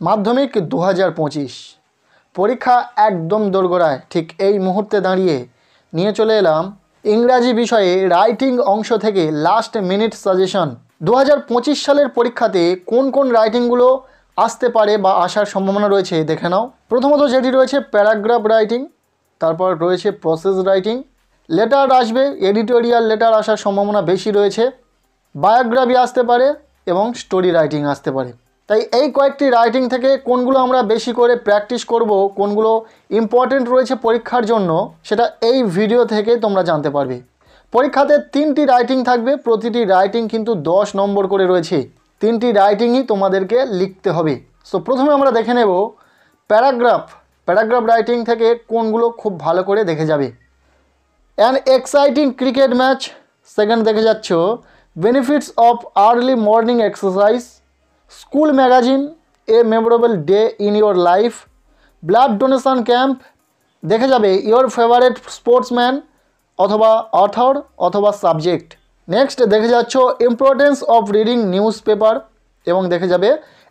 মাধ্যমিক 2025 পরীক্ষা একদম দোরগোড়ায়। ঠিক এই মুহূর্তে দাঁড়িয়ে নিয়ে চলে এলাম ইংরাজি বিষয়ে রাইটিং অংশ থেকে লাস্ট মিনিট সাজেশন। 2025 সালের পরীক্ষাতে কোন কোন রাইটিংগুলো আসতে পারে বা আসার সম্ভাবনা রয়েছে দেখে নাও। প্রথমত যেটি রয়েছে প্যারাগ্রাফ রাইটিং, তারপর রয়েছে প্রসেস রাইটিং, লেটার আসবে, এডিটোরিয়াল লেটার আসার সম্ভাবনা বেশি রয়েছে, বায়োগ্রাফি আসতে পারে এবং স্টোরি রাইটিং আসতে পারে। তাই এই কয়েকটি রাইটিং থেকে কোনগুলো আমরা বেশি করে প্র্যাকটিস করব, কোনগুলো ইম্পর্টেন্ট রয়েছে পরীক্ষার জন্য, সেটা এই ভিডিও থেকে তোমরা জানতে পারবে। পরীক্ষাতে 3টি রাইটিং থাকবে, প্রতিটি রাইটিং কিন্তু 10 নম্বর করে রয়েছে। 3টি রাইটিংই তোমাদেরকে লিখতে হবে। সো প্রথমে আমরা দেখে নেব প্যারাগ্রাফ রাইটিং থেকে কোনগুলো খুব ভালো করে দেখে যাবে। An exciting cricket match, second দেখে যাচ্ছ benefits of early morning exercise, school magazine, a memorable day in your life, blood donation camp, দেখে যাবে ইয়োর ফেভারিট স্পোর্টসম্যান অথবা অথর অথবা সাবজেক্ট। নেক্সট দেখে যাচ্ছ importance of reading news paper এবং দেখে যাবে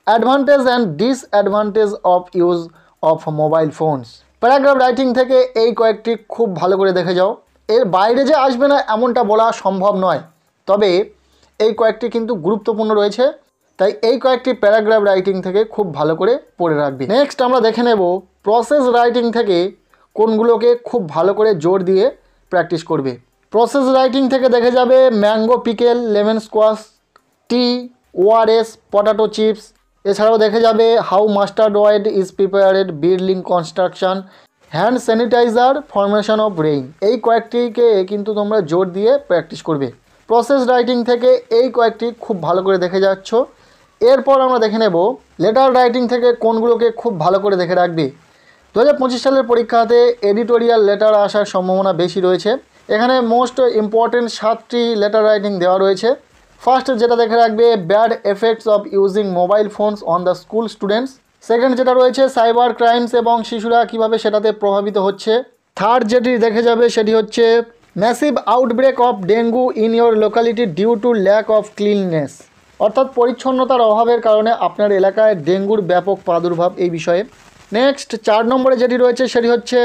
advantage and disadvantage of use of mobile phones. Paragraph writing থেকে এই কয়েকটি খুব ভালো করে দেখে যাও। এর বাইরে যে আসবে না এমনটা বলা সম্ভব নয়, তবে এই কয়েকটি কিন্তু গুরুত্বপূর্ণ রয়েছে, তাই এই কয়েকটি প্যারাগ্রাফ রাইটিং থেকে খুব ভালো করে পড়ে রাখবি। নেক্সট আমরা দেখে নেব প্রসেস রাইটিং থেকে কোনগুলোকে খুব ভালো করে জোর দিয়ে প্র্যাকটিস করবে। প্রসেস রাইটিং থেকে দেখে যাবে mango pickle, lemon squash, tea, ORS, potato chips. এছাড়াও দেখে যাবে how mustard oil is prepared, building construction, hand sanitiser, formation of rain. এই কয়েকটিকে কিন্তু তোমরা জোর দিয়ে প্র্যাকটিস করবে। প্রসেস রাইটিং থেকে এই কয়েকটি খুব ভালো করে দেখে যাচ্ছ। এরপর আমরা দেখে নেব লেটার রাইটিং থেকে কোনগুলোকে খুব ভালো করে দেখে রাখবে। 2025 সালের পরীক্ষাতে এডিটোরিয়াল লেটার আসার সম্ভাবনা বেশি রয়েছে। এখানে মোস্ট ইম্পর্টেন্ট 7টি লেটার রাইটিং দেওয়া রয়েছে। ফার্স্ট যেটা দেখে রাখবে bad effects of using mobile phones on the school students. Second যেটা রয়েছে সাইবার ক্রাইমস এবং শিশুরা কীভাবে সেটাতে প্রভাবিত হচ্ছে। থার্ড যেটি দেখে যাবে সেটি হচ্ছে massive outbreak of dengue in your locality due to lack of cleanness, অর্থাৎ পরিচ্ছন্নতার অভাবের কারণে আপনার এলাকায় ডেঙ্গুর ব্যাপক প্রাদুর্ভাব এই বিষয়ে। নেক্সট 4 নম্বরে যেটি রয়েছে সেটি হচ্ছে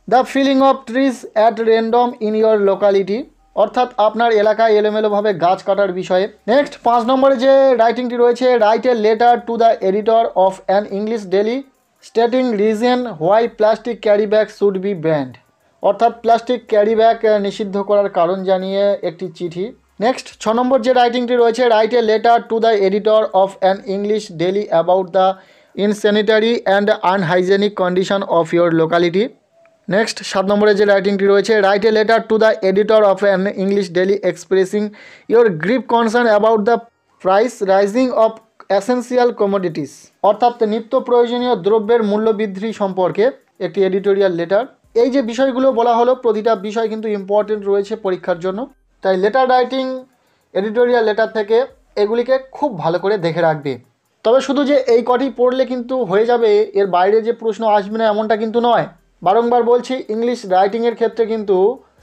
the felling of trees at random in your locality, অর্থাৎ আপনার এলাকায় এলোমেলোভাবে গাছ কাটার বিষয়ে। নেক্সট 5 নম্বরে যে রাইটিংটি রয়েছে write a letter to the editor of an English daily stating reason why plastic carry bag should be band, অর্থাৎ প্লাস্টিক ক্যারি ব্যাগ নিষিদ্ধ করার কারণ জানিয়ে একটি চিঠি। নেক্সট 6 নম্বর যে রাইটিংটি রয়েছে write a letter to the editor of an English daily about the insanitary and unhygienic condition of your locality. Next 7 নম্বরে যে রাইটিংটি রয়েছে write a letter to the editor of an English daily expressing your grave concern about the price rising of essential commodities, অর্থাৎ নিত্য প্রয়োজনীয় দ্রব্যের মূল্য বৃদ্ধি সম্পর্কে একটি এডিটোরিয়াল লেটার। এই যে বিষয়গুলো বলা হলো প্রতিটা বিষয় কিন্তু ইম্পর্টেন্ট রয়েছে পরীক্ষার জন্য, তাই লেটার রাইটিং, এডিটোরিয়াল লেটার থেকে এগুলিকে খুব ভালো করে দেখে রাখবে। তবে শুধু যে এই কটি পড়লে কিন্তু হয়ে যাবে, এর বাইরে যে প্রশ্ন আসবে না এমনটা কিন্তু নয়। বারংবার বলছি ইংলিশ রাইটিংয়ের ক্ষেত্রে কিন্তু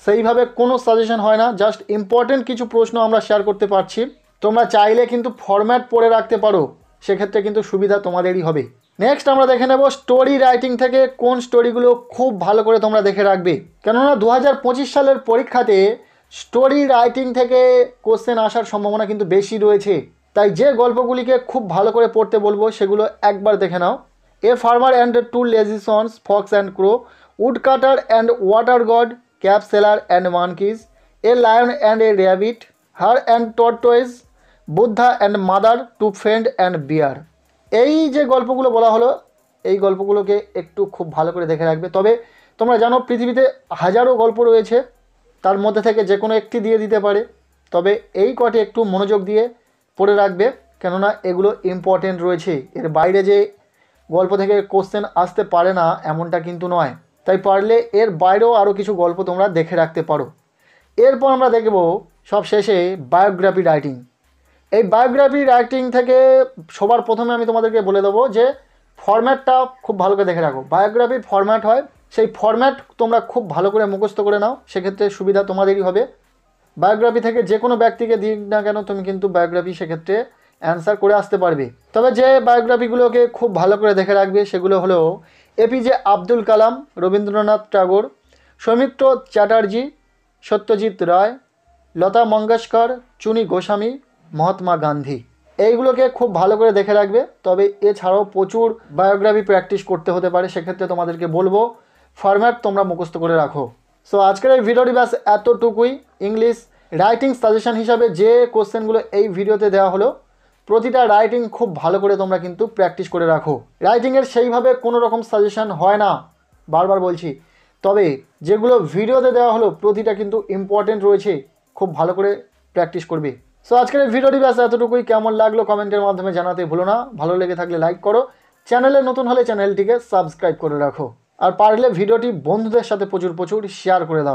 সেইভাবে কোনো সাজেশন হয় না, জাস্ট ইম্পর্টেন্ট কিছু প্রশ্ন আমরা শেয়ার করতে পারছি। তোমরা চাইলে কিন্তু ফরম্যাট পড়ে রাখতে পারো, সেক্ষেত্রে কিন্তু সুবিধা তোমাদেরই হবে। নেক্সট আমরা দেখে নেব স্টোরি রাইটিং থেকে কোন স্টোরিগুলো খুব ভালো করে তোমরা দেখে রাখবে, কেননা 2025 সালের পরীক্ষাতে স্টোরি রাইটিং থেকে কোশ্চেন আসার সম্ভাবনা কিন্তু বেশি রয়েছে। তাই যে গল্পগুলিকে খুব ভালো করে পড়তে বলবো সেগুলো একবার দেখে নাও। A farmer and two lazy sons, fox and crow, woodcutter and water god, cap seller and monkeys, a lion and a rabbit, hare and tortoise, Buddha and mother, two friend and bear. এই যে গল্পগুলো বলা হলো এই গল্পগুলোকে একটু খুব ভালো করে দেখে রাখবে। তবে তোমরা জানো পৃথিবীতে হাজারো গল্প রয়েছে, তার মধ্যে থেকে যে কোনো একটি দিয়ে দিতে পারে, তবে এই কটি একটু মনোযোগ দিয়ে পড়ে রাখবে, কেননা এগুলো ইম্পর্টেন্ট রয়েছে। এর বাইরে যে গল্প থেকে কোশ্চেন আসতে পারে না এমনটা কিন্তু নয়, তাই পারলে এর বাইরেও আরও কিছু গল্প তোমরা দেখে রাখতে পারো। এরপর আমরা দেখব সব শেষে বায়োগ্রাফি রাইটিং। এই বায়োগ্রাফি রাইটিং থেকে সবার প্রথমে আমি তোমাদেরকে বলে দেবো যে ফরম্যাটটা খুব ভালো করে দেখে রাখো। বায়োগ্রাফির ফরম্যাট হয়, সেই ফরম্যাট তোমরা খুব ভালো করে মুখস্থ করে নাও, সেক্ষেত্রে সুবিধা তোমাদেরই হবে। বায়োগ্রাফি থেকে যে কোনো ব্যক্তিকে দিক না কেন তুমি কিন্তু বায়োগ্রাফি সেক্ষেত্রে অ্যান্সার করে আসতে পারবে। তবে যে বায়োগ্রাফিগুলোকে খুব ভালো করে দেখে রাখবে সেগুলো হলো এপিজে আব্দুল কালাম, রবীন্দ্রনাথ ঠাকুর, সৌমিত্র চ্যাটার্জি, সত্যজিৎ রায়, লতা মঙ্গেশকর, চুনি গোস্বামী, মহাত্মা গান্ধী। এইগুলোকে খুব ভালো করে দেখে রাখবে। তবে এছাড়াও প্রচুর বায়োগ্রাফি প্র্যাকটিস করতে হতে পারে, সেক্ষেত্রে তোমাদেরকে বলবো ফরম্যাট তোমরা মুখস্থ করে রাখো। সো আজকের এই ভিডিওটি ব্যাস এতটুকুই। ইংলিশ রাইটিং সাজেশন হিসাবে যে কোশ্চেনগুলো এই ভিডিওতে দেওয়া হলো, প্রতিটা রাইটিং খুব ভালো করে তোমরা কিন্তু প্র্যাকটিস করে রাখো। রাইটিংয়ের সেইভাবে কোনো রকম সাজেশন হয় না, বারবার বলছি, তবে যেগুলো ভিডিওতে দেওয়া হলো প্রতিটা কিন্তু ইম্পর্টেন্ট রয়েছে, খুব ভালো করে প্র্যাকটিস করবে। সো আজকের এই ভিডিওটি ব্যাস এতটুকুই। কেমন লাগলো কমেন্টের মাধ্যমে জানাতে ভুলো না। ভালো লেগে থাকলে লাইক করো, চ্যানেলে নতুন হলে চ্যানেলটিকে সাবস্ক্রাইব করে রাখো, আর পারলে ভিডিওটি বন্ধুদের সাথে প্রচুর শেয়ার করে দাও।